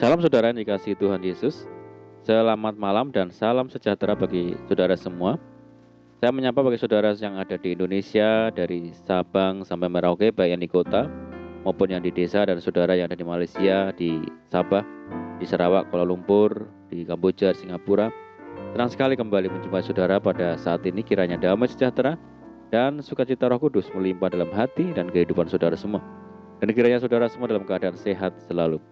Salam saudara yang dikasihi Tuhan Yesus. Selamat malam dan salam sejahtera bagi saudara semua. Saya menyapa bagi saudara yang ada di Indonesia, dari Sabang sampai Merauke, baik yang di kota maupun yang di desa, dan saudara yang ada di Malaysia, di Sabah, di Sarawak, Kuala Lumpur, di Kamboja, Singapura. Senang sekali kembali menjumpai saudara pada saat ini. Kiranya damai sejahtera dan sukacita Roh Kudus melimpah dalam hati dan kehidupan saudara semua. Dan kiranya saudara semua dalam keadaan sehat selalu.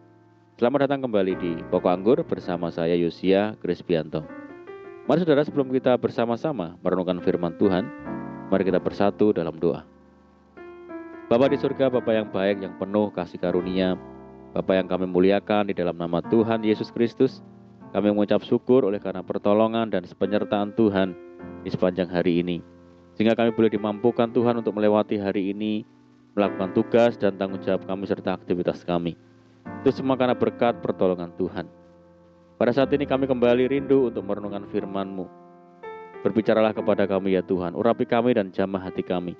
Selamat datang kembali di Pokok Anggur bersama saya Yosia Krispianto. Mari saudara, sebelum kita bersama-sama merenungkan firman Tuhan, mari kita bersatu dalam doa. Bapa di surga, Bapa yang baik, yang penuh kasih karunia, Bapa yang kami muliakan, di dalam nama Tuhan Yesus Kristus, kami mengucap syukur oleh karena pertolongan dan penyertaan Tuhan di sepanjang hari ini. Sehingga kami boleh dimampukan Tuhan untuk melewati hari ini, melakukan tugas dan tanggung jawab kami serta aktivitas kami. Itu semua karena berkat pertolongan Tuhan. Pada saat ini kami kembali rindu untuk merenungkan firman-Mu. Berbicaralah kepada kami ya Tuhan, urapi kami dan jamah hati kami,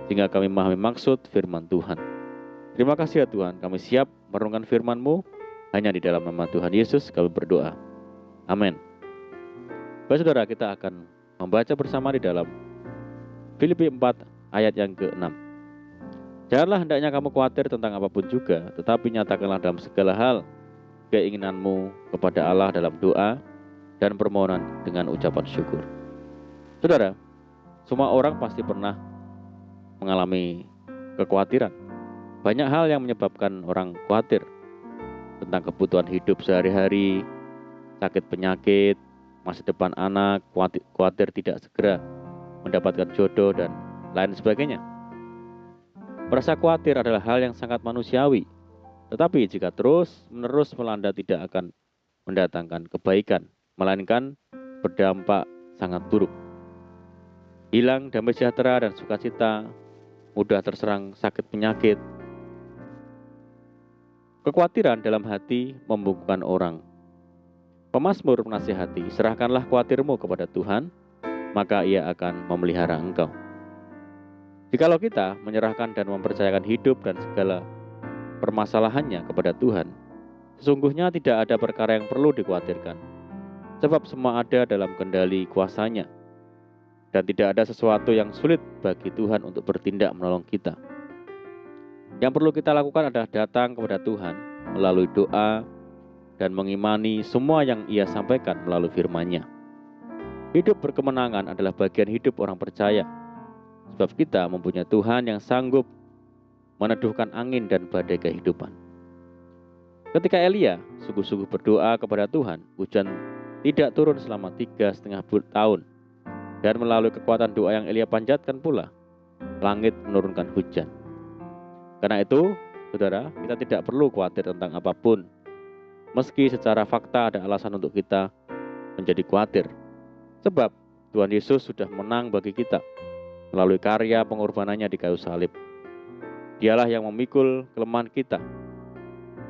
sehingga kami memahami maksud firman Tuhan. Terima kasih ya Tuhan, kami siap merenungkan firman-Mu. Hanya di dalam nama Tuhan Yesus kami berdoa. Amin. Baik saudara, kita akan membaca bersama di dalam Filipi 4 ayat yang ke-6. Janganlah hendaknya kamu khawatir tentang apapun juga, tetapi nyatakanlah dalam segala hal keinginanmu kepada Allah dalam doa dan permohonan dengan ucapan syukur. Saudara, semua orang pasti pernah mengalami kekhawatiran. Banyak hal yang menyebabkan orang khawatir tentang kebutuhan hidup sehari-hari, sakit penyakit, masa depan anak, khawatir tidak segera mendapatkan jodoh, dan lain sebagainya. Merasa khawatir adalah hal yang sangat manusiawi, tetapi jika terus-menerus melanda tidak akan mendatangkan kebaikan, melainkan berdampak sangat buruk. Hilang damai sejahtera dan sukacita, mudah terserang sakit penyakit. Kekhawatiran dalam hati membungkukkan orang. Pemazmur menasihati, serahkanlah khawatirmu kepada Tuhan, maka Ia akan memelihara engkau. Jikalau kita menyerahkan dan mempercayakan hidup dan segala permasalahannya kepada Tuhan, sesungguhnya tidak ada perkara yang perlu dikhawatirkan, sebab semua ada dalam kendali kuasa-Nya, dan tidak ada sesuatu yang sulit bagi Tuhan untuk bertindak menolong kita. Yang perlu kita lakukan adalah datang kepada Tuhan melalui doa dan mengimani semua yang Ia sampaikan melalui firman-Nya. Hidup berkemenangan adalah bagian hidup orang percaya, sebab kita mempunyai Tuhan yang sanggup meneduhkan angin dan badai kehidupan. Ketika Elia sungguh-sungguh berdoa kepada Tuhan, hujan tidak turun selama 3,5 tahun. Dan melalui kekuatan doa yang Elia panjatkan pula, langit menurunkan hujan. Karena itu, saudara, kita tidak perlu khawatir tentang apapun. Meski secara fakta ada alasan untuk kita menjadi khawatir. Sebab Tuhan Yesus sudah menang bagi kita melalui karya pengorbanannya di kayu salib. Dialah yang memikul kelemahan kita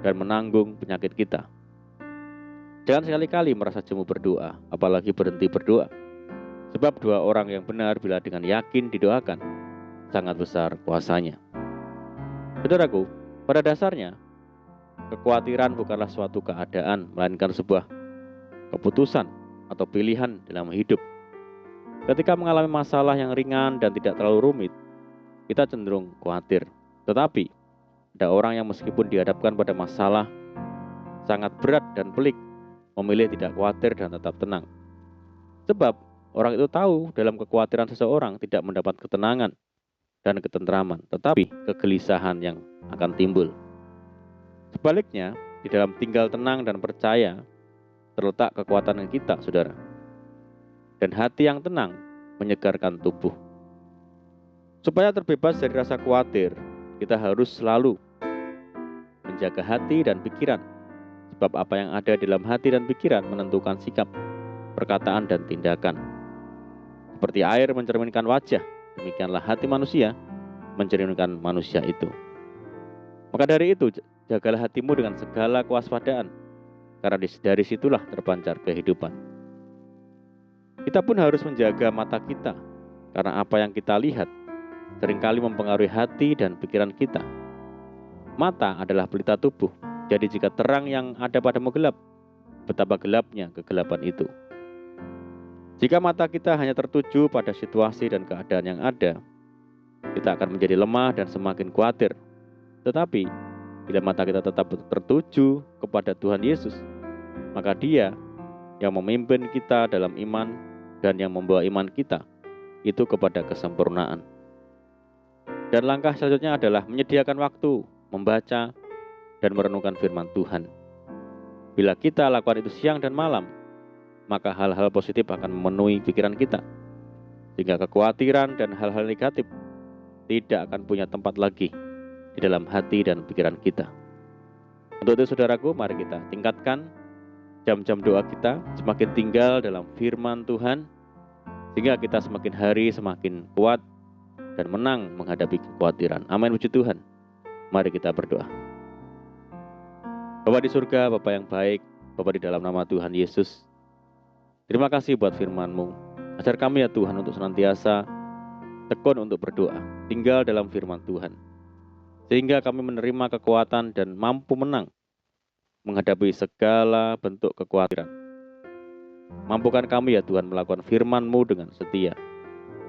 dan menanggung penyakit kita. Jangan sekali-kali merasa jemu berdoa, apalagi berhenti berdoa. Sebab doa orang yang benar bila dengan yakin didoakan, sangat besar kuasanya. Saudaraku, pada dasarnya, kekhawatiran bukanlah suatu keadaan, melainkan sebuah keputusan atau pilihan dalam hidup. Ketika mengalami masalah yang ringan dan tidak terlalu rumit, kita cenderung khawatir. Tetapi, ada orang yang meskipun dihadapkan pada masalah sangat berat dan pelik, memilih tidak khawatir dan tetap tenang. Sebab, orang itu tahu dalam kekhawatiran seseorang tidak mendapat ketenangan dan ketentraman, tetapi kegelisahan yang akan timbul. Sebaliknya, di dalam tinggal tenang dan percaya, terletak kekuatan kita, saudara. Dan hati yang tenang menyegarkan tubuh. Supaya terbebas dari rasa khawatir, kita harus selalu menjaga hati dan pikiran. Sebab apa yang ada di dalam hati dan pikiran menentukan sikap, perkataan, dan tindakan. Seperti air mencerminkan wajah, demikianlah hati manusia mencerminkan manusia itu. Maka dari itu, jagalah hatimu dengan segala kewaspadaan, karena dari situlah terpancar kehidupan. Kita pun harus menjaga mata kita, karena apa yang kita lihat seringkali mempengaruhi hati dan pikiran kita. Mata adalah pelita tubuh, Jadi jika terang yang ada padamu gelap, betapa gelapnya kegelapan itu. Jika mata kita hanya tertuju pada situasi dan keadaan yang ada, kita akan menjadi lemah dan semakin khawatir. Tetapi, bila mata kita tetap tertuju kepada Tuhan Yesus, maka Dia yang memimpin kita dalam iman dan yang membawa iman kita itu kepada kesempurnaan. Dan langkah selanjutnya adalah menyediakan waktu, membaca, dan merenungkan firman Tuhan. Bila kita lakukan itu siang dan malam, maka hal-hal positif akan memenuhi pikiran kita, sehingga kekhawatiran dan hal-hal negatif tidak akan punya tempat lagi di dalam hati dan pikiran kita. Untuk itu saudaraku, mari kita tingkatkan jam-jam doa kita, semakin tinggal dalam firman Tuhan, sehingga kita semakin hari semakin kuat dan menang menghadapi kekhawatiran. Amin, puji Tuhan. Mari kita berdoa. Bapa di surga, Bapa yang baik, Bapa di dalam nama Tuhan Yesus, terima kasih buat firman-Mu. Ajar kami ya Tuhan untuk senantiasa tekun untuk berdoa, tinggal dalam firman Tuhan, sehingga kami menerima kekuatan dan mampu menang menghadapi segala bentuk kekhawatiran. Mampukan kami ya Tuhan melakukan firman-Mu dengan setia.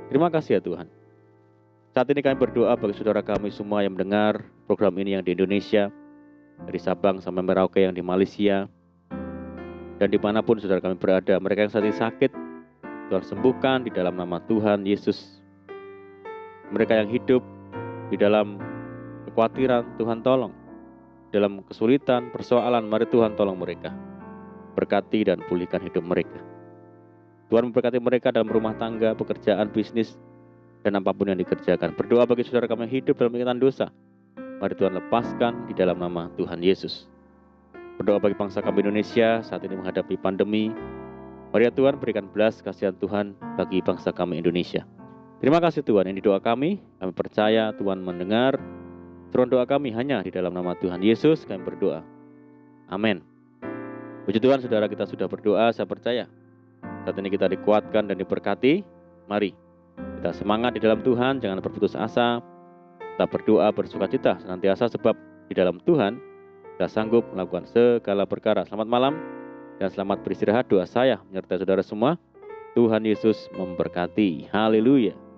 Terima kasih ya Tuhan. Saat ini kami berdoa bagi saudara kami semua yang mendengar program ini yang di Indonesia, dari Sabang sampai Merauke yang di Malaysia, dan dimanapun saudara kami berada, mereka yang saat ini sakit, Tuhan sembuhkan di dalam nama Tuhan Yesus. Mereka yang hidup di dalam kekhawatiran, Tuhan tolong. Dalam kesulitan, persoalan, mari Tuhan tolong mereka. Berkati dan pulihkan hidup mereka. Tuhan memberkati mereka dalam rumah tangga, pekerjaan, bisnis, dan apapun yang dikerjakan. Berdoa bagi saudara kami yang hidup dalam ikatan dosa. Mari Tuhan lepaskan di dalam nama Tuhan Yesus. Berdoa bagi bangsa kami Indonesia saat ini menghadapi pandemi. Mari ya Tuhan berikan belas kasihan Tuhan bagi bangsa kami Indonesia. Terima kasih Tuhan, ini doa kami percaya Tuhan mendengar. Seruan doa kami hanya di dalam nama Tuhan Yesus kami berdoa. Amin. Puji Tuhan, saudara kita sudah berdoa, saya percaya. Saat ini kita dikuatkan dan diberkati. Mari kita semangat di dalam Tuhan, jangan berputus asa. Kita berdoa bersukacita senantiasa sebab di dalam Tuhan kita sanggup melakukan segala perkara. Selamat malam dan selamat beristirahat. Doa saya menyertai saudara semua. Tuhan Yesus memberkati. Haleluya.